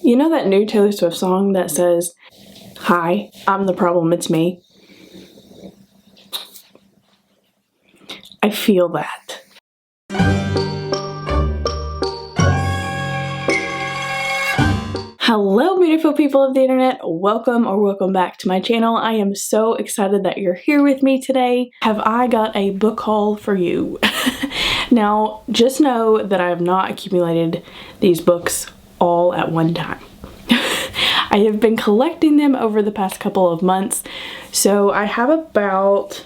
You know that new Taylor Swift song that says, "Hi, I'm the problem, it's me"? I feel that. Hello beautiful people of the internet, welcome back to my channel. I am so excited that you're here with me today. Have I got a book haul for you? Now just know that I have not accumulated these books all at one time. I have been collecting them over the past couple of months, so I have about,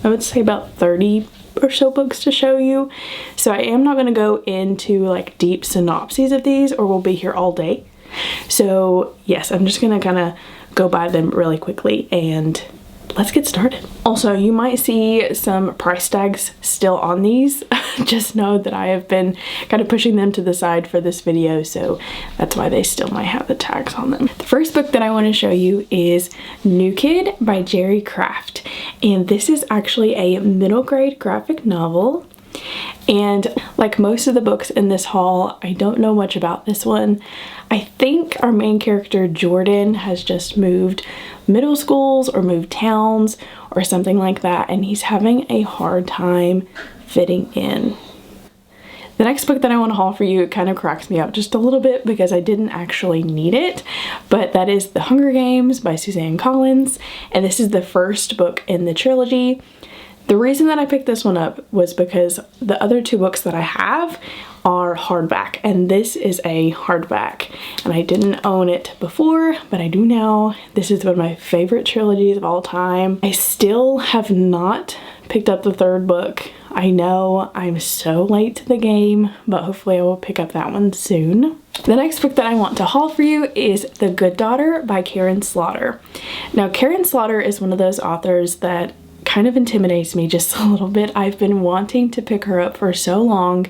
I would say about 30 or so books to show you. So I am not going to go into like deep synopses of these or we'll be here all day. So yes, I'm just going to kind of go by them really quickly and let's get started. Also, you might see some price tags still on these. Just know that I have been kind of pushing them to the side for this video, so that's why they still might have the tags on them. The first book that I want to show you is New Kid by Jerry Craft, and this is actually a middle grade graphic novel. And like most of the books in this haul, I don't know much about this one. I think our main character Jordan has just moved middle schools or moved towns or something like that, and he's having a hard time fitting in. The next book that I want to haul for you kind of cracks me up just a little bit because I didn't actually need it, but that is The Hunger Games by Suzanne Collins, and this is the first book in the trilogy. The reason that I picked this one up was because the other two books that I have are hardback, and this is a hardback, and I didn't own it before, but I do now. This is one of my favorite trilogies of all time. I still have not picked up the third book. I know I'm so late to the game, but hopefully I will pick up that one soon. The next book that I want to haul for you is The Good Daughter by Karen Slaughter. Now, Karen Slaughter is one of those authors that kind of intimidates me just a little bit. I've been wanting to pick her up for so long,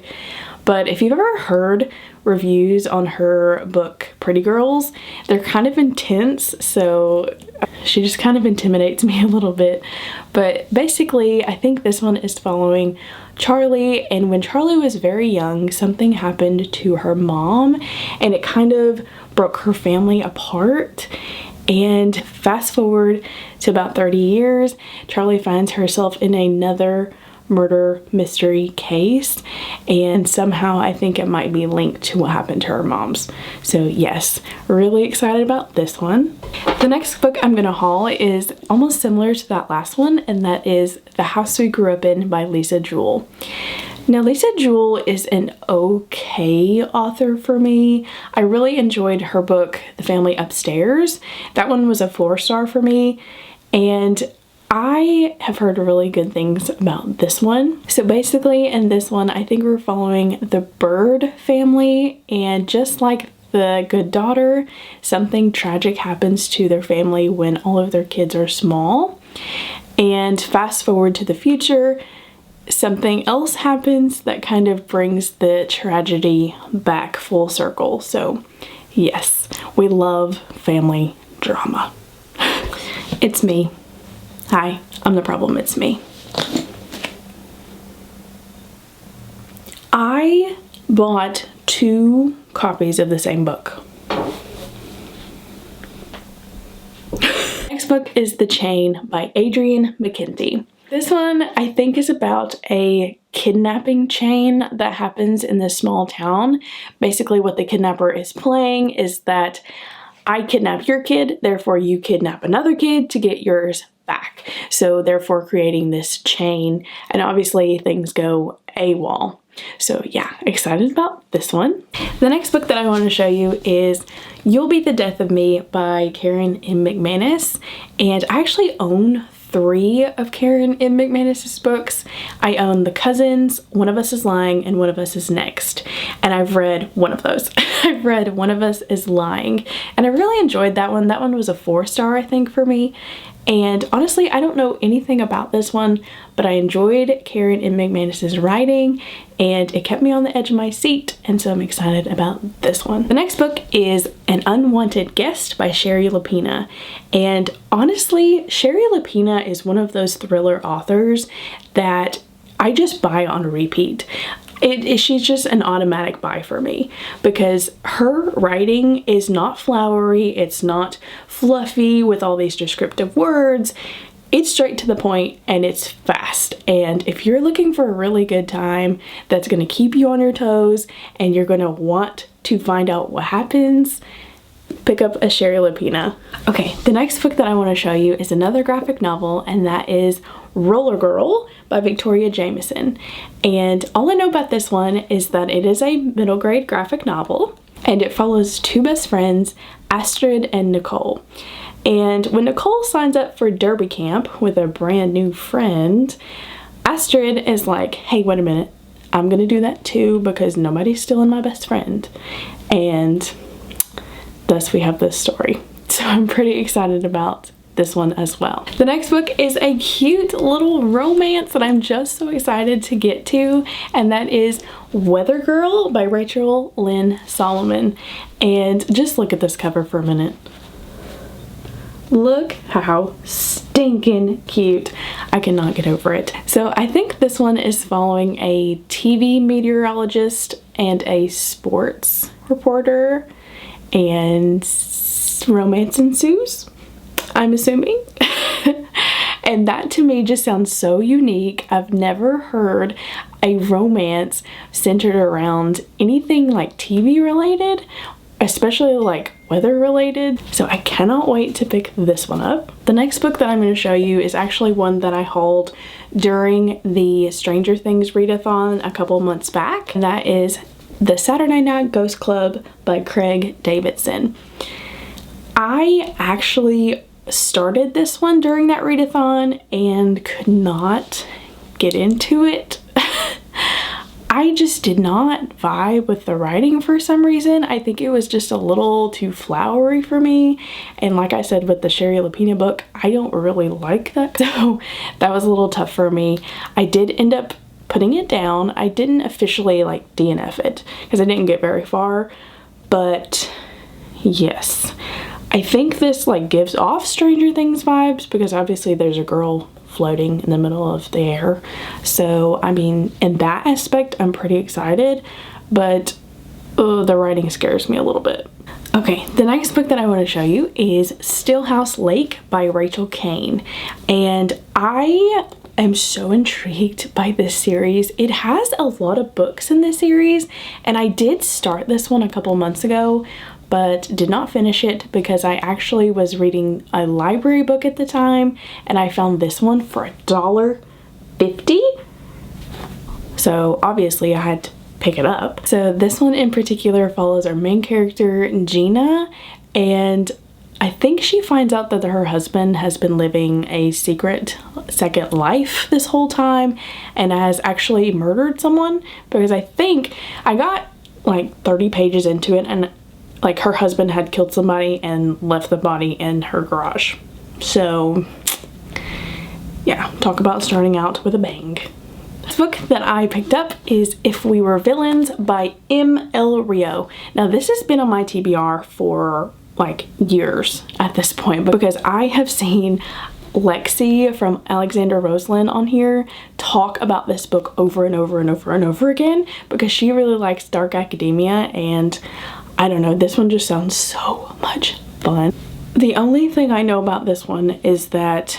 but if you've ever heard reviews on her book Pretty Girls, they're kind of intense, so she just kind of intimidates me a little bit. But basically, I think this one is following Charlie, and when Charlie was very young, something happened to her mom, and it kind of broke her family apart. And fast forward to about 30 years, Charlie finds herself in another murder mystery case, and somehow I think it might be linked to what happened to her mom's. So yes, really excited about this one. The next book I'm gonna haul is almost similar to that last one, and that is The House We Grew Up In by Lisa Jewell. Now, Lisa Jewell is an okay author for me. I really enjoyed her book, The Family Upstairs. That one was a 4-star for me, and I have heard really good things about this one. So basically in this one, I think we're following the Bird family, and just like The Good Daughter, something tragic happens to their family when all of their kids are small. And fast forward to the future, something else happens that kind of brings the tragedy back full circle. So yes, we love family drama. It's me. Hi, I'm the problem, it's me. I bought 2 copies of the same book. Next book is The Chain by Adrienne McKenty. This one I think is about a kidnapping chain that happens in this small town. Basically what the kidnapper is playing is that I kidnap your kid, therefore you kidnap another kid to get yours back. So therefore creating this chain, and obviously things go AWOL. So yeah, excited about this one. The next book that I want to show you is You'll Be the Death of Me by Karen M. McManus, and I actually own 3 of Karen M. McManus's books. I own The Cousins, One of Us is Lying, and One of Us is Next. And I've read one of those. I've read One of Us is Lying, and I really enjoyed that one. That one was a 4-star, I think, for me. And honestly, I don't know anything about this one, but I enjoyed Karen M. McManus's writing, and it kept me on the edge of my seat, and so I'm excited about this one. The next book is An Unwanted Guest by Sherry Lapina, and honestly, Sherry Lapina is one of those thriller authors that I just buy on repeat. she's just an automatic buy for me because her writing is not flowery, it's not fluffy with all these descriptive words. It's straight to the point and it's fast. And if you're looking for a really good time that's going to keep you on your toes and you're going to want to find out what happens, pick up a Sherry Lapina. Okay, the next book that I want to show you is another graphic novel, and that is Roller Girl by Victoria Jameson. And all I know about this one is that it is a middle grade graphic novel and it follows two best friends, Astrid and Nicole. And when Nicole signs up for Derby Camp with a brand new friend, Astrid is like, hey, wait a minute, I'm gonna do that too because nobody's stealing my best friend. And thus we have this story. So I'm pretty excited about this one as well. The next book is a cute little romance that I'm just so excited to get to, and that is Weather Girl by Rachel Lynn Solomon. And just look at this cover for a minute. Look how stinking cute. I cannot get over it. So I think this one is following a TV meteorologist and a sports reporter, and romance ensues, I'm assuming. And that to me just sounds so unique. I've never heard a romance centered around anything like TV related, especially like weather related. So I cannot wait to pick this one up. The next book that I'm going to show you is actually one that I hauled during the Stranger Things readathon a couple months back. And that is The Saturday Night Ghost Club by Craig Davidson. I actually started this one during that readathon and could not get into it. I just did not vibe with the writing for some reason. I think it was just a little too flowery for me. And like I said with the Sherry Lapina book, I don't really like that. So that was a little tough for me. I did end up putting it down. I didn't officially like DNF it because I didn't get very far. But yes, I think this like gives off Stranger Things vibes because obviously there's a girl floating in the middle of the air. So I mean, in that aspect I'm pretty excited, but the writing scares me a little bit. Okay, the next book that I want to show you is Stillhouse Lake by Rachel Kane, and I am so intrigued by this series. It has a lot of books in this series, and I did start this one a couple months ago but did not finish it because I actually was reading a library book at the time and I found this one for $1.50. So obviously I had to pick it up. So this one in particular follows our main character, Gina, and I think she finds out that her husband has been living a secret second life this whole time and has actually murdered someone, because I think I got like 30 pages into it and like her husband had killed somebody and left the body in her garage. So yeah, talk about starting out with a bang. This book that I picked up is If We Were Villains by M.L. Rio. Now this has been on my TBR for like years at this point because I have seen Lexi from Alexander Roseland on here talk about this book over and over and over and over again because she really likes dark academia, and I don't know, this one just sounds so much fun. The only thing I know about this one is that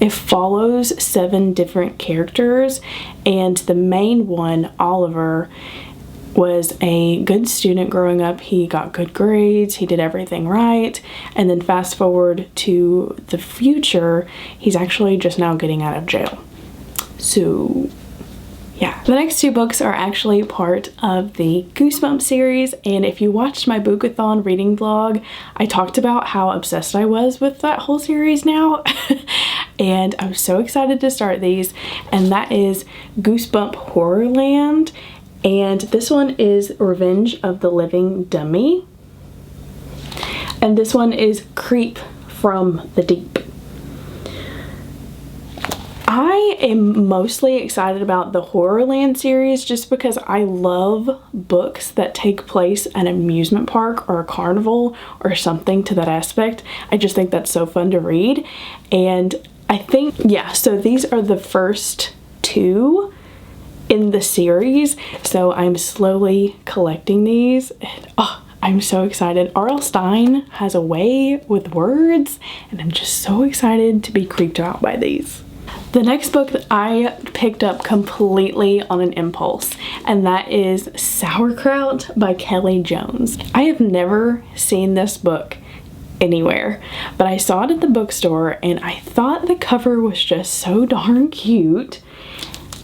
it follows 7 different characters, and the main one, Oliver, was a good student growing up. He got good grades, he did everything right, and then fast forward to the future, he's actually just now getting out of jail. So yeah. The next 2 books are actually part of the Goosebumps series, and if you watched my Bookathon reading vlog, I talked about how obsessed I was with that whole series now. And I'm so excited to start these, and that is Goosebump Horrorland, and this one is Revenge of the Living Dummy, and this one is Creep from the Deep. I am mostly excited about the Horrorland series just because I love books that take place at an amusement park or a carnival or something to that aspect. I just think that's so fun to read. And I think, yeah, so these are the first 2, in the series, so I'm slowly collecting these. And, oh, I'm so excited. R.L. Stine has a way with words, and I'm just so excited to be creeped out by these. The next book that I picked up completely on an impulse, and that is Sauerkraut by Kelly Jones. I have never seen this book anywhere, but I saw it at the bookstore and I thought the cover was just so darn cute.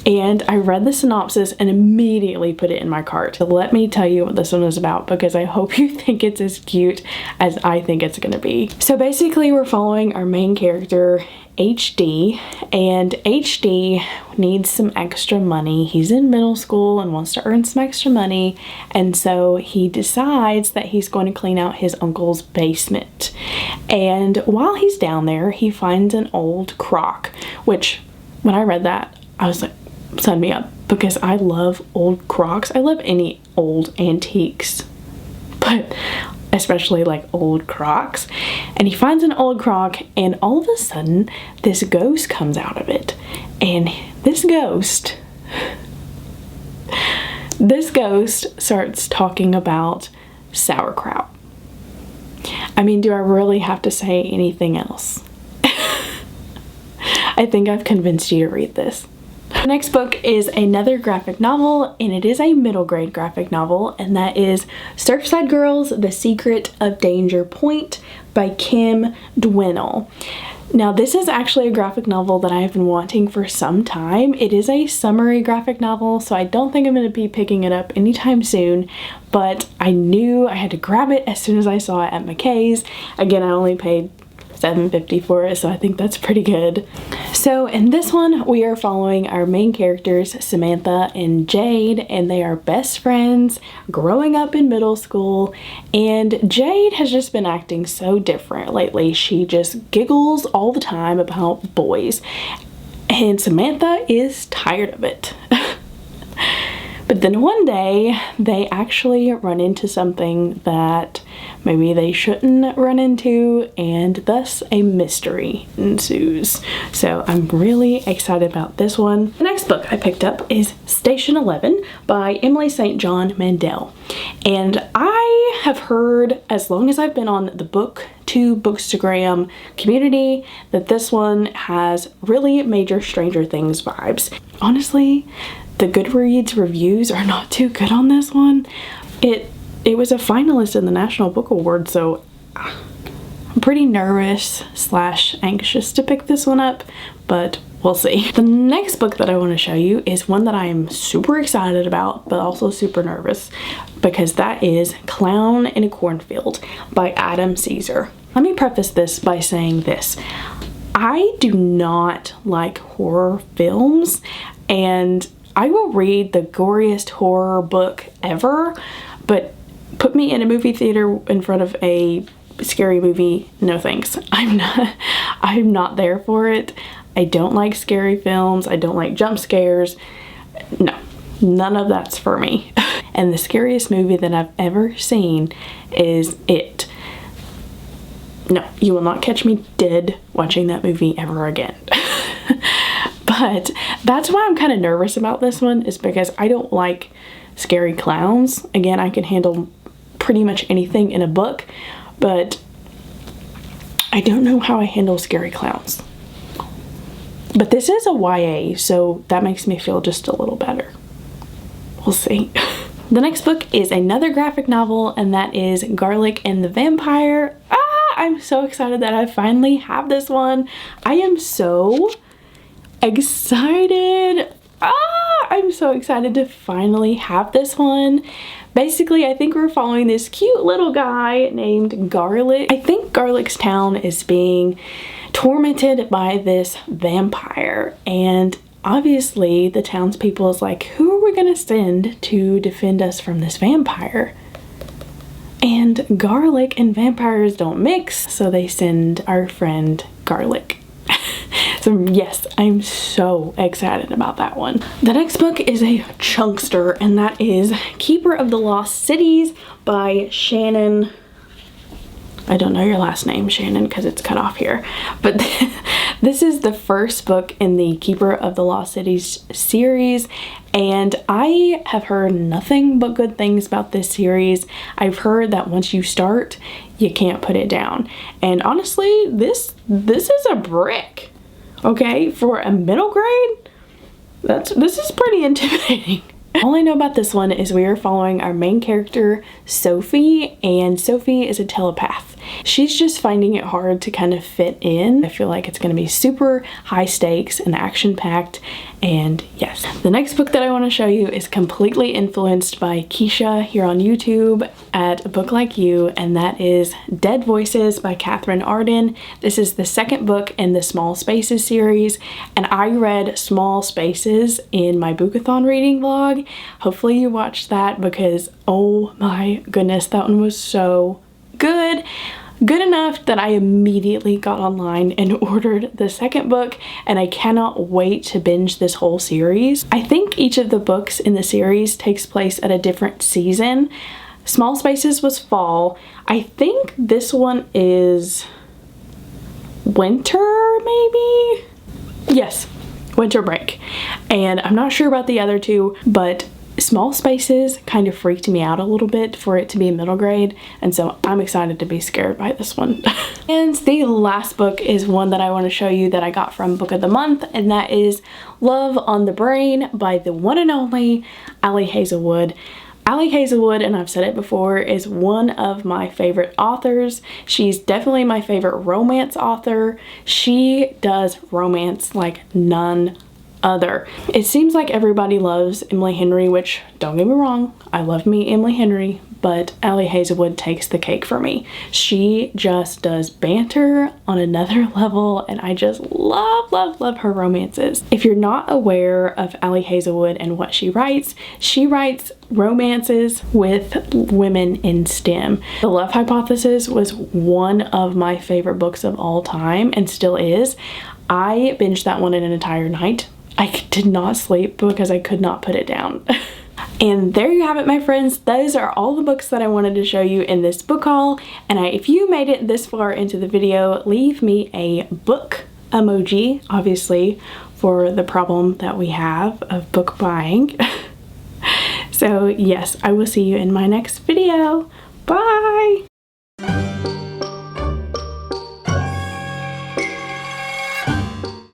And I read the synopsis and immediately put it in my cart. So let me tell you what this one is about, because I hope you think it's as cute as I think it's gonna be. So basically we're following our main character, HD, and HD needs some extra money. He's in middle school and wants to earn some extra money, and so he decides that he's going to clean out his uncle's basement. And while he's down there, he finds an old crock, which when I read that, I was like, sign me up, because I love old crocks. I love any old antiques, but especially like old crocks. And he finds an old crock, and all of a sudden this ghost comes out of it. And this ghost starts talking about sauerkraut. I mean, do I really have to say anything else? I think I've convinced you to read this. The next book is another graphic novel, and it is a middle grade graphic novel, and that is Surfside Girls: The Secret of Danger Point by Kim Dwinell. Now this is actually a graphic novel that I've been wanting for some time. It is a summary graphic novel, so I don't think I'm going to be picking it up anytime soon, but I knew I had to grab it as soon as I saw it at McKay's. Again, I only paid $7.50 for it, so I think that's pretty good. So in this one, we are following our main characters, Samantha and Jade, and they are best friends growing up in middle school. And Jade has just been acting so different lately. She just giggles all the time about boys, and Samantha is tired of it. But then one day they actually run into something that maybe they shouldn't run into, and thus a mystery ensues. So I'm really excited about this one. The next book I picked up is Station 11 by Emily St. John Mandel. And I have heard, as long as I've been on the booktube, bookstagram community, that this one has really major Stranger Things vibes. Honestly, the Goodreads reviews are not too good on this one. It was a finalist in the National Book Award, so I'm pretty nervous / anxious to pick this one up, but we'll see. The next book that I want to show you is one that I am super excited about, but also super nervous, because that is Clown in a Cornfield by Adam Caesar. Let me preface this by saying this. I do not like horror films, and I will read the goriest horror book ever, but put me in a movie theater in front of a scary movie, no thanks. I'm not there for it. I don't like scary films. I don't like jump scares. No, none of that's for me. And the scariest movie that I've ever seen is It. No, you will not catch me dead watching that movie ever again. But that's why I'm kind of nervous about this one, is because I don't like scary clowns. Again, I can handle pretty much anything in a book, but I don't know how I handle scary clowns. But this is a YA, so that makes me feel just a little better. We'll see. The next book is another graphic novel, and that is Garlic and the Vampire. I'm so excited that I finally have this one. I am so excited. I'm so excited to finally have this one. Basically, I think we're following this cute little guy named Garlic. I think Garlic's town is being tormented by this vampire, and obviously the townspeople is like, who are we gonna send to defend us from this vampire? And garlic and vampires don't mix, so they send our friend Garlic. So yes, I'm so excited about that one. The next book is a chunkster, and that is Keeper of the Lost Cities by Shannon. I don't know your last name, Shannon, because it's cut off here. But this is the first book in the Keeper of the Lost Cities series, and I have heard nothing but good things about this series. I've heard that once you start, you can't put it down. And honestly, this is a brick, okay? For a middle grade, this is pretty intimidating. All I know about this one is we are following our main character, Sophie, and Sophie is a telepath. She's just finding it hard to kind of fit in. I feel like it's going to be super high stakes and action-packed, and yes. The next book that I want to show you is completely influenced by Keisha here on YouTube at Book Like You, and that is Dead Voices by Catherine Arden. This is the second book in the Small Spaces series, and I read Small Spaces in my Bookathon reading vlog. Hopefully you watched that because oh my goodness, that one was so good. Good enough that I immediately got online and ordered the second book, and I cannot wait to binge this whole series. I think each of the books in the series takes place at a different season. Small Spaces was fall. I think this one is winter, maybe? Yes, winter break. And I'm not sure about the other two, but Small Spaces kind of freaked me out a little bit for it to be a middle grade, and so I'm excited to be scared by this one. And the last book is one that I want to show you that I got from Book of the Month, and that is Love on the Brain by the one and only Ali Hazelwood. Ali Hazelwood, and I've said it before, is one of my favorite authors. She's definitely my favorite romance author. She does romance like none other. It seems like everybody loves Emily Henry, which, don't get me wrong, I love me Emily Henry, but Ali Hazelwood takes the cake for me. She just does banter on another level, and I just love, love, love her romances. If you're not aware of Ali Hazelwood and what she writes romances with women in STEM. The Love Hypothesis was one of my favorite books of all time, and still is. I binged that one in an entire night. I did not sleep because I could not put it down. And there you have it, my friends. Those are all the books that I wanted to show you in this book haul. And if you made it this far into the video, leave me a book emoji, obviously, for the problem that we have of book buying. So yes, I will see you in my next video. Bye!